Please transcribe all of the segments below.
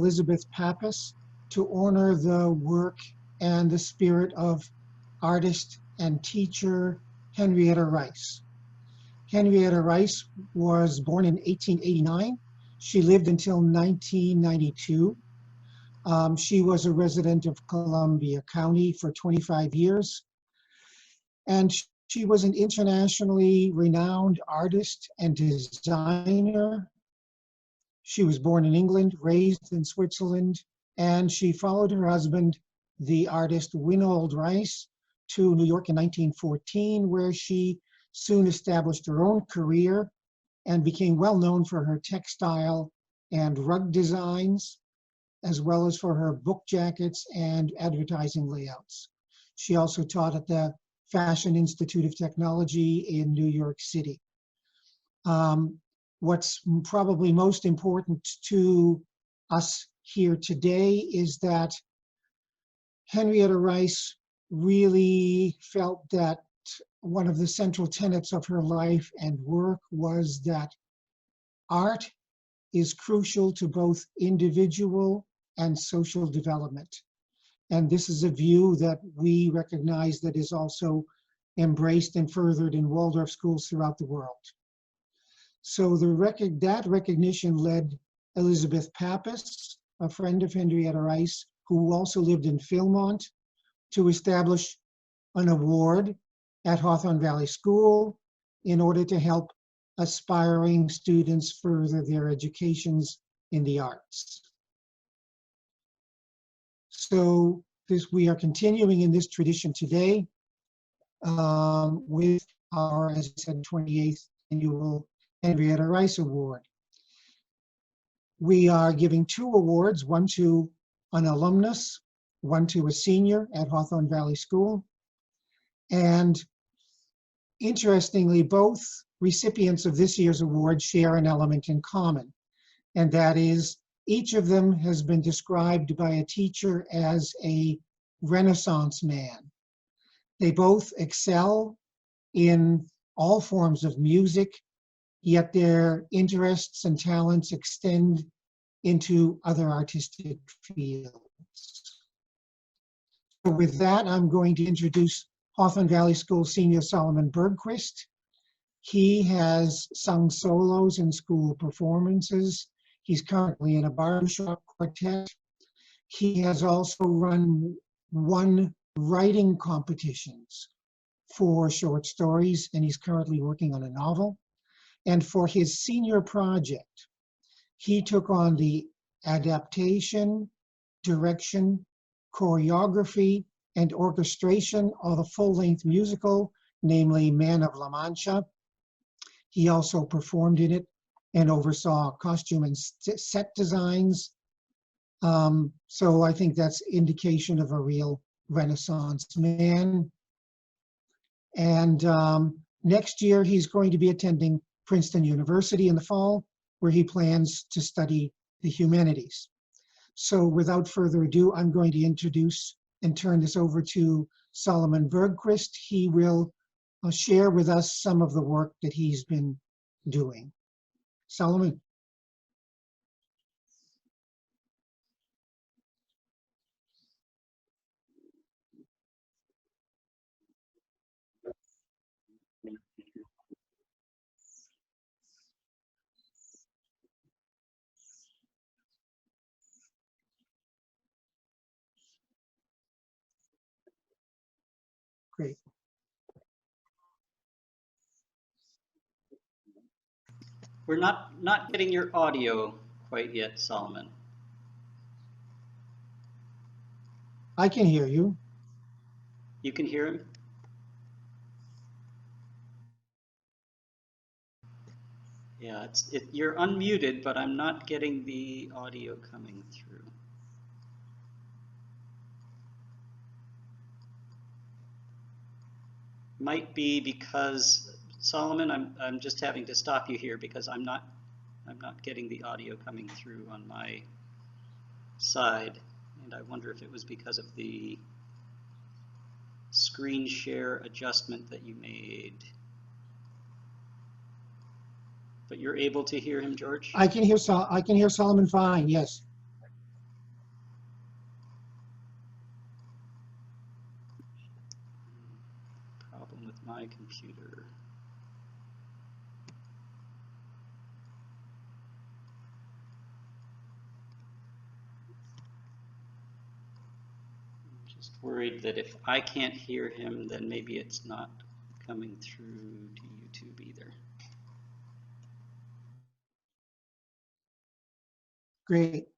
Elizabeth Pappas to honor the work and the spirit of artist and teacher Henrietta Rice. Henrietta Rice was born in 1889. She lived until 1992. She was a resident of Columbia County for 25 years. And she was an internationally renowned artist and designer. She was born in England, raised in Switzerland, and she followed her husband, the artist Winold Rice, to New York in 1914, where she soon established her own career and became well known for her textile and rug designs, as well as for her book jackets and advertising layouts. She also taught at the Fashion Institute of Technology in New York City. What's probably most important to us here today is that Henrietta Rice really felt that one of the central tenets of her life and work was that art is crucial to both individual and social development. And this is a view that we recognize that is also embraced and furthered in Waldorf schools throughout the world. So that recognition led Elizabeth Pappas, a friend of Henrietta Rice, who also lived in Philmont, to establish an award at Hawthorne Valley School in order to help aspiring students further their educations in the arts. So we are continuing in this tradition today with our, as I said, 28th annual Henrietta Reiss Award. We are giving 2 awards, one to an alumnus, one to a senior at Hawthorne Valley School. And interestingly, both recipients of this year's award share an element in common, and that is each of them has been described by a teacher as a Renaissance man. They both excel in all forms of music, yet their interests and talents extend into other artistic fields. So with that, I'm going to introduce Hawthorne Valley School senior Solomon Bergquist. He has sung solos in school performances. He's currently in a barbershop quartet. He has also won writing competitions for short stories, and he's currently working on a novel. And for his senior project, he took on the adaptation, direction, choreography, and orchestration of a full-length musical, namely Man of La Mancha. He also performed in it and oversaw costume and set designs. So I think that's indication of a real Renaissance man. And next year, he's going to be attending Princeton University in the fall, where he plans to study the humanities. So without further ado, I'm going to introduce and turn this over to Solomon Bergquist. He will share with us some of the work that he's been doing. Solomon. Great. We're not getting your audio quite yet, Solomon. I can hear you. You can hear him? Yeah, you're unmuted, but I'm not getting the audio coming through. Might be because, Solomon, I'm just having to stop you here because I'm not getting the audio coming through on my side, and I wonder if it was because of the screen share adjustment that you made. But you're able to hear him, George? I can hear Solomon fine, yes. my computer. I'm just worried that if I can't hear him, then maybe it's not coming through to YouTube either. Great.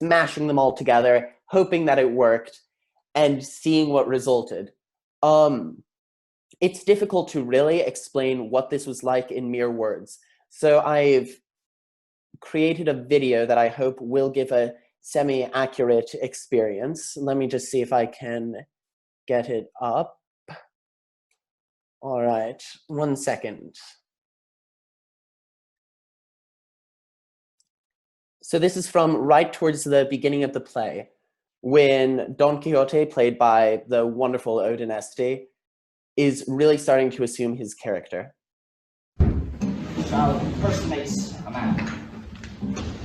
mashing them all together, hoping that it worked, and seeing what resulted. It's difficult to really explain what this was like in mere words. So I've created a video that I hope will give a semi-accurate experience. Let me just see if I can get it up. All right, 1 second. So this is from right towards the beginning of the play, when Don Quixote, played by the wonderful Odin Este, is really starting to assume his character. Shall personate a man.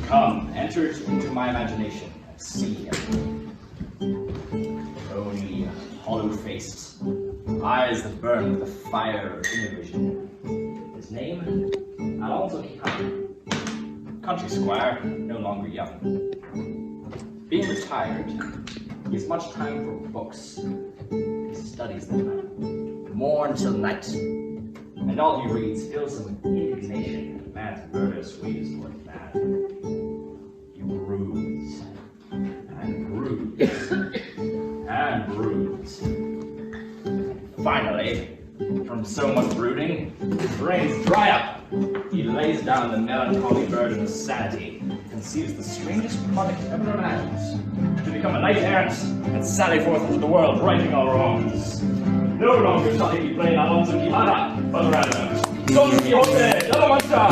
Come, enter into my imagination and see him. Bony, hollow-faced, eyes that burn with the fire of inner vision. His name, Alonso Quijano. Country squire, no longer young. Being retired, he has much time for books. He studies them, morn till night, and all he reads fills him with indignation at man's murderous ways toward man. You bruise, and bruise, and bruise. Finally, from so much brooding, his brains dry up. He lays down the melancholy burden of sanity, conceives the strangest project ever imagined, to become a knight-errant and sally forth into the world righting all wrongs. No longer shall he be playing Alonso Quijano, but rather Don Quixote de la Mancha.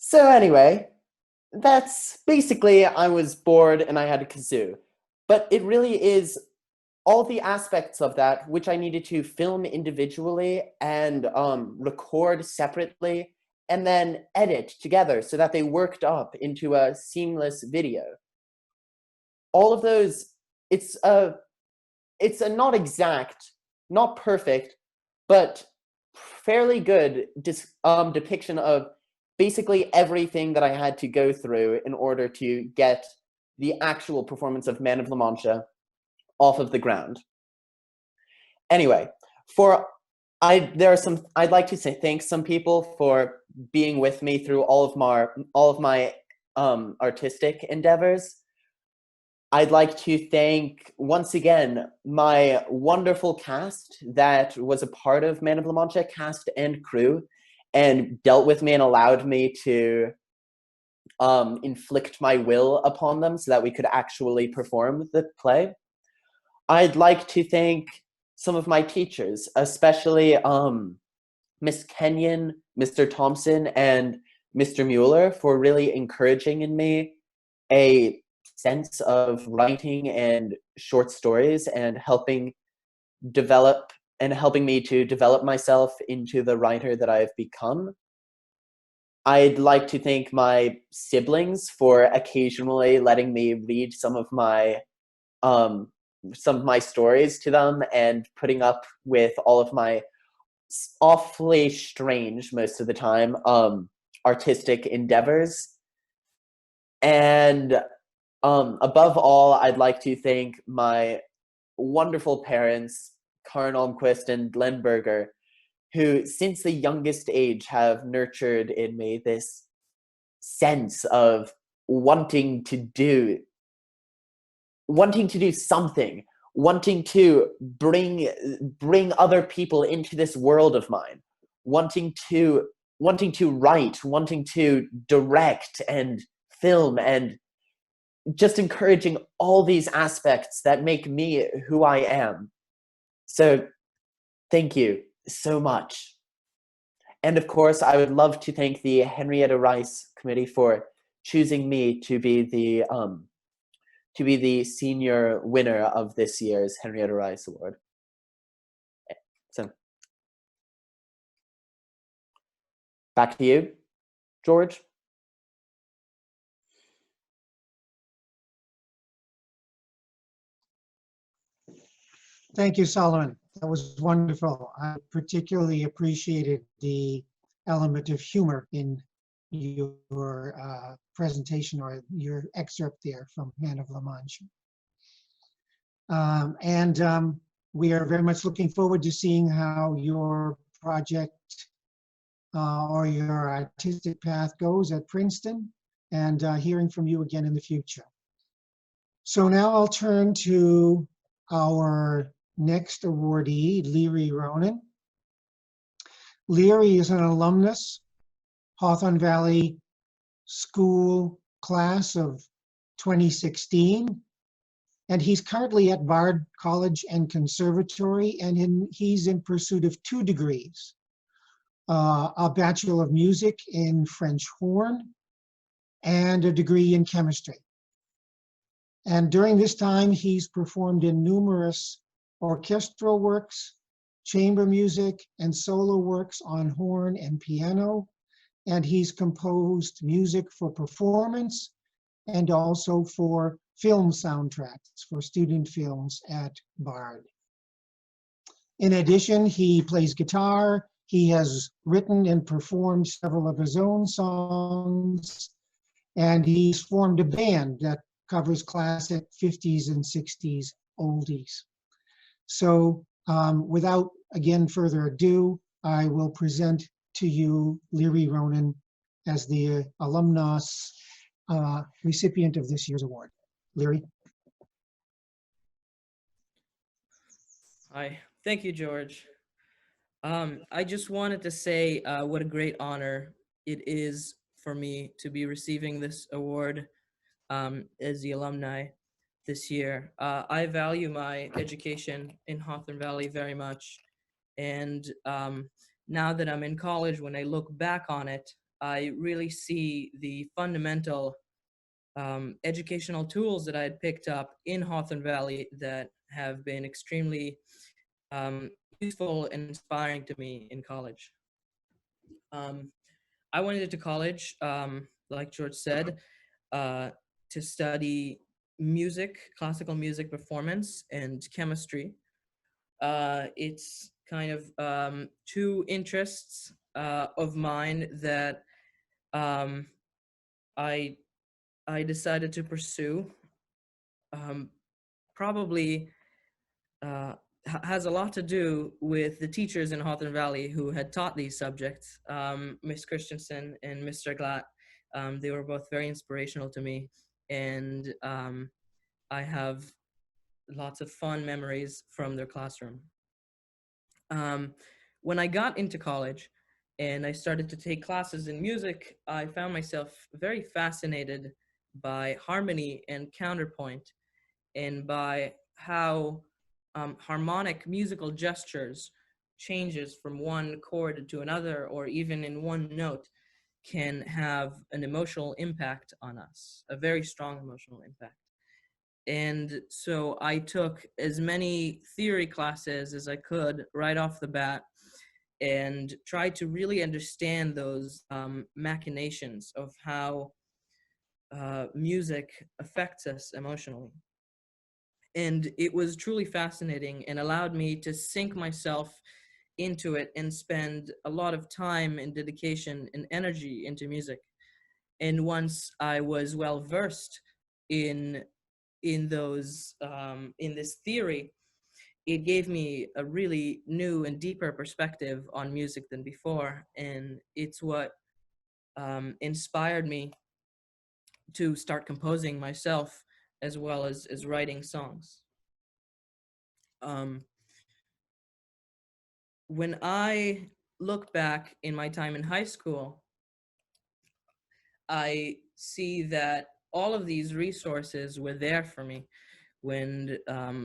So anyway, that's basically, I was bored and I had a kazoo. But it really is all the aspects of that which I needed to film individually and record separately and then edit together so that they worked up into a seamless video. All of those it's a not exact, not perfect, but fairly good depiction of basically everything that I had to go through in order to get the actual performance of Man of La Mancha off of the ground. Anyway, I'd like to thank some people for being with me through all of my artistic endeavors. I'd like to thank once again my wonderful cast that was a part of Man of La Mancha, cast and crew, and dealt with me and allowed me to inflict my will upon them so that we could actually perform the play. I'd like to thank some of my teachers, especially Miss Kenyon, Mr. Thompson, and Mr. Mueller, for really encouraging in me a sense of writing and short stories and helping me to develop myself into the writer that I've become. I'd like to thank my siblings for occasionally letting me read some of my stories to them and putting up with all of my awfully strange, most of the time, artistic endeavors. And above all, I'd like to thank my wonderful parents, Karen Almquist and Glenn Berger, who since the youngest age have nurtured in me this sense of wanting to do something, wanting to bring other people into this world of mine, wanting to write, wanting to direct and film, and just encouraging all these aspects that make me who I am. So thank you so much. And of course, I would love to thank the Henrietta Rice Committee for choosing me to be the senior winner of this year's Henrietta Reiss Award. So, back to you, George. Thank you, Solomon. That was wonderful. I particularly appreciated the element of humor in your presentation or your excerpt there from Man of La Mancha. We are very much looking forward to seeing how your project or your artistic path goes at Princeton, and hearing from you again in the future. So now I'll turn to our next awardee, Liri Ronen. Liri is an alumnus, Hawthorne Valley School class of 2016, and he's currently at Bard College and Conservatory, and he's in pursuit of 2 degrees, a Bachelor of Music in French horn and a degree in chemistry. And during this time, he's performed in numerous orchestral works, chamber music, and solo works on horn and piano. And he's composed music for performance and also for film soundtracks for student films at Bard. In addition, he plays guitar. He has written and performed several of his own songs, and he's formed a band that covers classic 50s and 60s oldies. So without, again, further ado, I will present to you Liri Ronen as the alumnus recipient of this year's award. Liri. Hi, thank you, George. I just wanted to say what a great honor it is for me to be receiving this award as the alumni this year. I value my education in Hawthorne Valley very much. And now that I'm in college, when I look back on it, I really see the fundamental educational tools that I had picked up in Hawthorne Valley that have been extremely useful and inspiring to me in college. I went into college, like George said, to study music, classical music performance, and chemistry. It's kind of two interests of mine that um, I decided to pursue. Probably has a lot to do with the teachers in Hawthorne Valley who had taught these subjects, Miss Christensen and Mr. Glatt. They were both very inspirational to me, and I have lots of fond memories from their classroom. When I got into college and I started to take classes in music, I found myself very fascinated by harmony and counterpoint, and by how harmonic musical gestures, changes from one chord to another, or even in one note, can have an emotional impact on us, a very strong emotional impact. And so I took as many theory classes as I could right off the bat, and tried to really understand those machinations of how music affects us emotionally. And it was truly fascinating and allowed me to sink myself into it and spend a lot of time and dedication and energy into music. And once I was well versed in those in this theory, it gave me a really new and deeper perspective on music than before, and it's what inspired me to start composing myself, as well as writing songs. When I look back in my time in high school, I see that all of these resources were there for me. When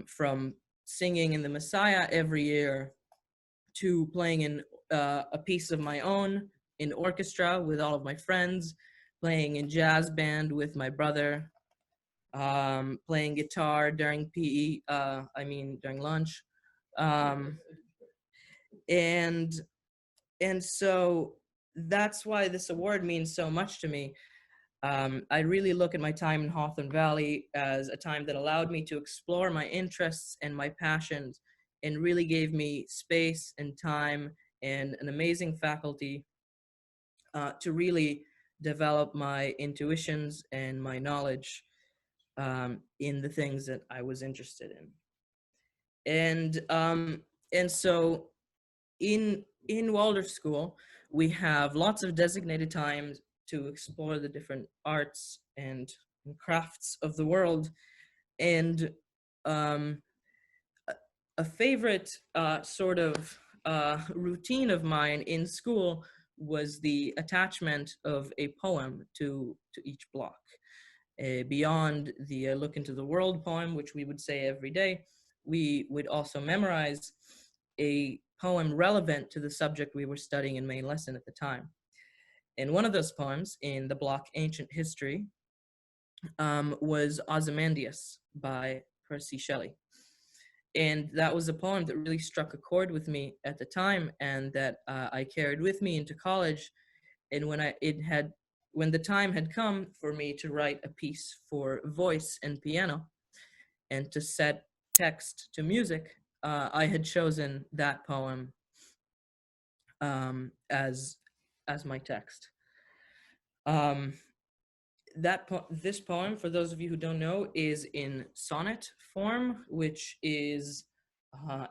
from singing in the Messiah every year, to playing in a piece of my own in orchestra with all of my friends, playing in jazz band with my brother, playing guitar during PE, during lunch. And so that's why this award means so much to me. I really look at my time in Hawthorne Valley as a time that allowed me to explore my interests and my passions, and really gave me space and time and an amazing faculty to really develop my intuitions and my knowledge in the things that I was interested in. And so in Waldorf School, we have lots of designated times to explore the different arts and crafts of the world. And a favorite sort of routine of mine in school was the attachment of a poem to each block. Beyond the Look into the World poem, which we would say every day, we would also memorize a poem relevant to the subject we were studying in main lesson at the time. And one of those poems in the block Ancient History was Ozymandias by Percy Shelley. And that was a poem that really struck a chord with me at the time, and that I carried with me into college. And when the time had come for me to write a piece for voice and piano, and to set text to music, I had chosen that poem as my text. This poem, for those of you who don't know, is in sonnet form, which is,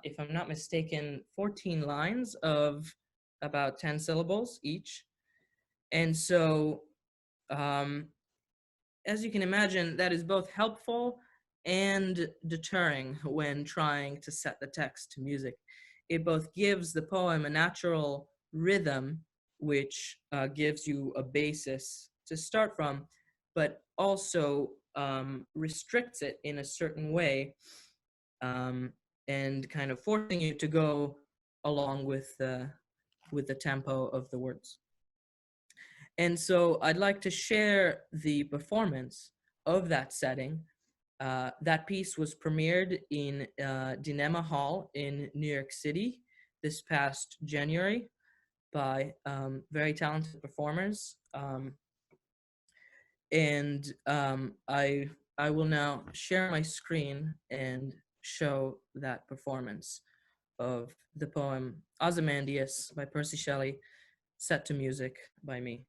if I'm not mistaken, 14 lines of about 10 syllables each. And so, as you can imagine, that is both helpful and deterring when trying to set the text to music. It both gives the poem a natural rhythm, which gives you a basis to start from, but also restricts it in a certain way, and kind of forcing you to go along with the tempo of the words. And so I'd like to share the performance of that setting. That piece was premiered in Dinema Hall in New York City this past January by very talented performers. I I will now share my screen and show that performance of the poem Ozymandias by Percy Shelley, set to music by me.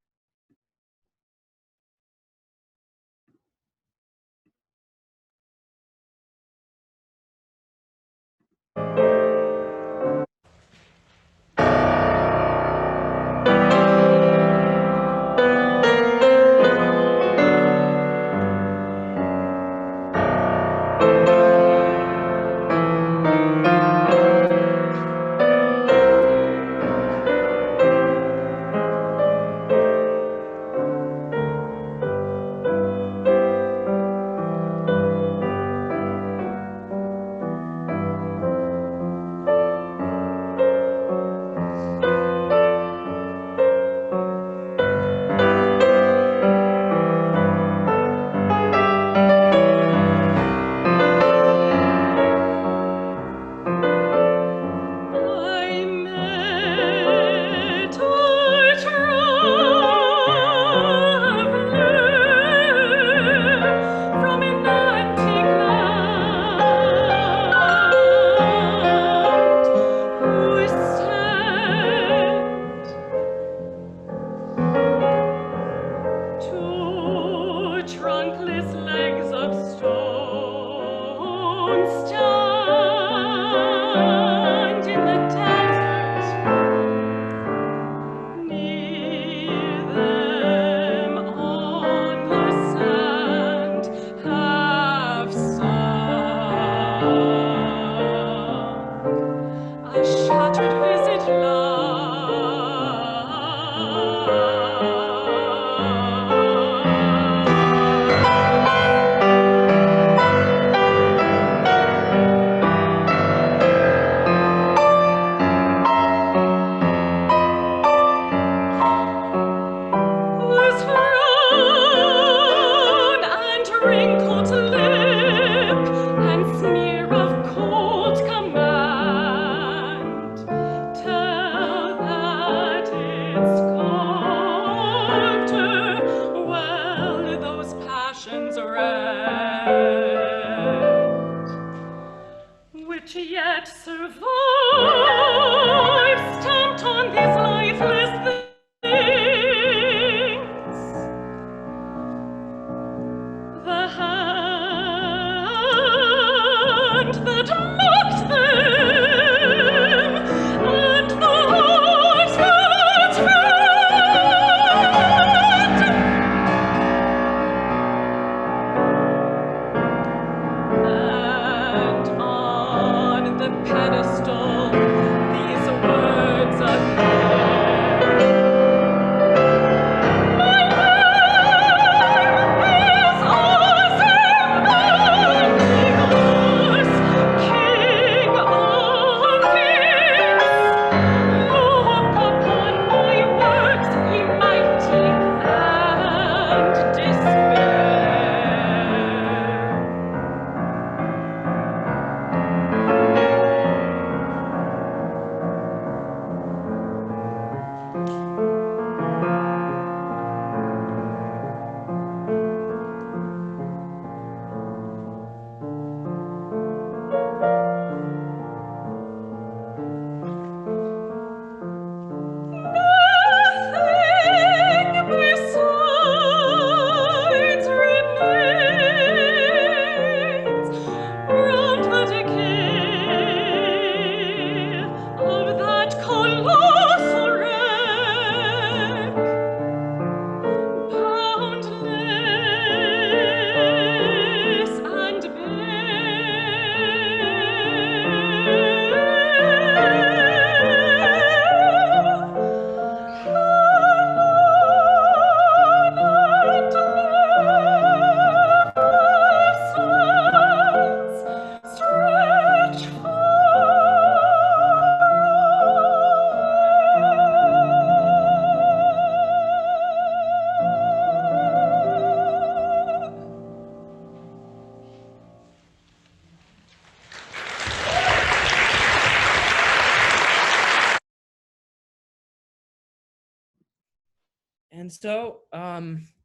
And so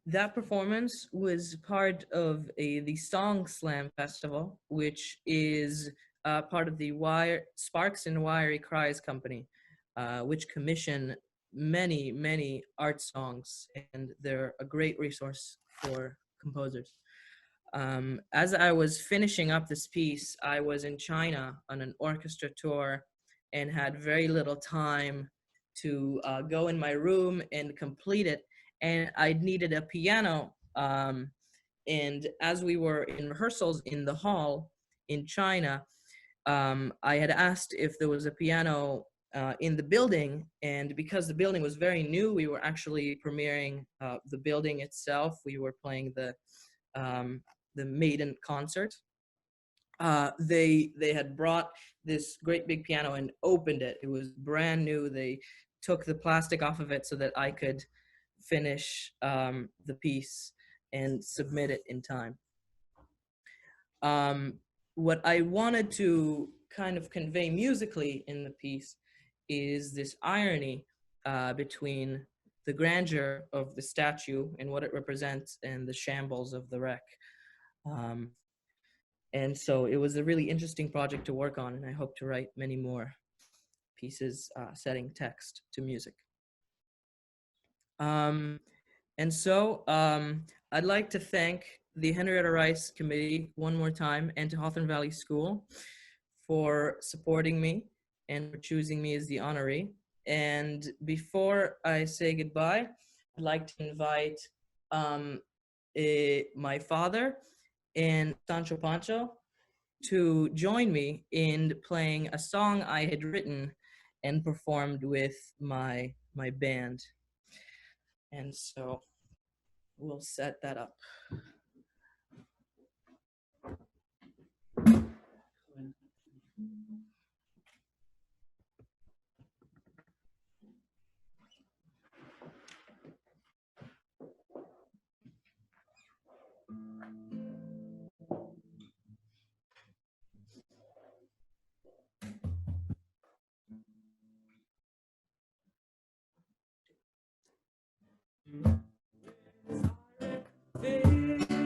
That performance was part of the Song Slam Festival, which is part of the Sparks and Wiry Cries Company, which commission many, many art songs, and they're a great resource for composers. As I was finishing up this piece, I was in China on an orchestra tour and had very little time to go in my room and complete it. And I needed a piano. And as we were in rehearsals in the hall in China, I had asked if there was a piano in the building. And because the building was very new, we were actually premiering the building itself. We were playing the maiden concert. They had brought this great big piano and opened it. It was brand new. They took the plastic off of it so that I could finish the piece and submit it in time. What I wanted to kind of convey musically in the piece is this irony between the grandeur of the statue and what it represents and the shambles of the wreck. And so it was a really interesting project to work on, and I hope to write many more pieces setting text to music. And so I'd like to thank the Henrietta Rice Committee one more time, and to Hawthorne Valley School for supporting me and for choosing me as the honoree. And before I say goodbye, I'd like to invite my father and Sancho Pancho to join me in playing a song I had written and performed with my band. And so we'll set that up. Very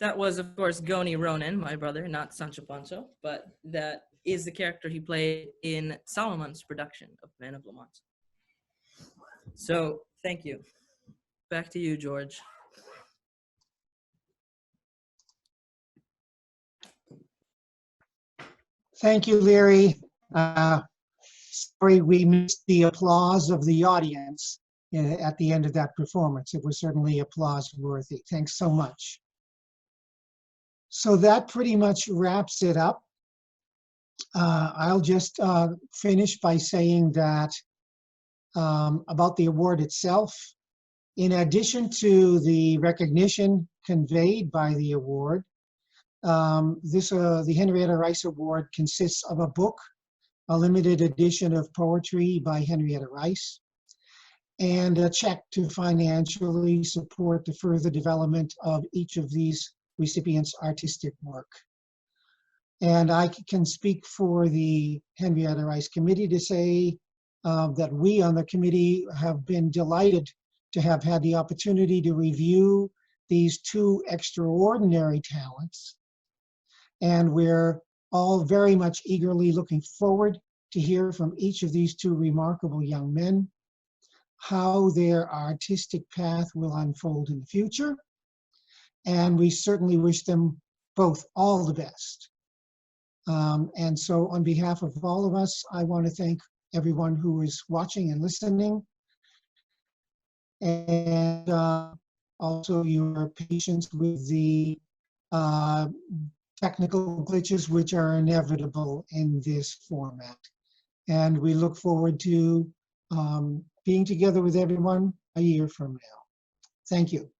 That was, of course, Goni Ronan, my brother, not Sancho Panza, but that is the character he played in Solomon's production of Man of Lamont. So, thank you. Back to you, George. Thank you, Liri. Sorry we missed the applause of the audience at the end of that performance. It was certainly applause worthy. Thanks so much. So that pretty much wraps it up. I'll just finish by saying that about the award itself. In addition to the recognition conveyed by the award, the Henrietta Rice Award consists of a book, a limited edition of poetry by Henrietta Rice, and a check to financially support the further development of each of these recipients' artistic work. And I can speak for the Henrietta Rice Committee to say that we on the committee have been delighted to have had the opportunity to review these two extraordinary talents. And we're all very much eagerly looking forward to hear from each of these two remarkable young men how their artistic path will unfold in the future. And we certainly wish them both all the best. And so on behalf of all of us, I want to thank everyone who is watching and listening, and also your patience with the technical glitches which are inevitable in this format. And we look forward to being together with everyone a year from now. Thank you.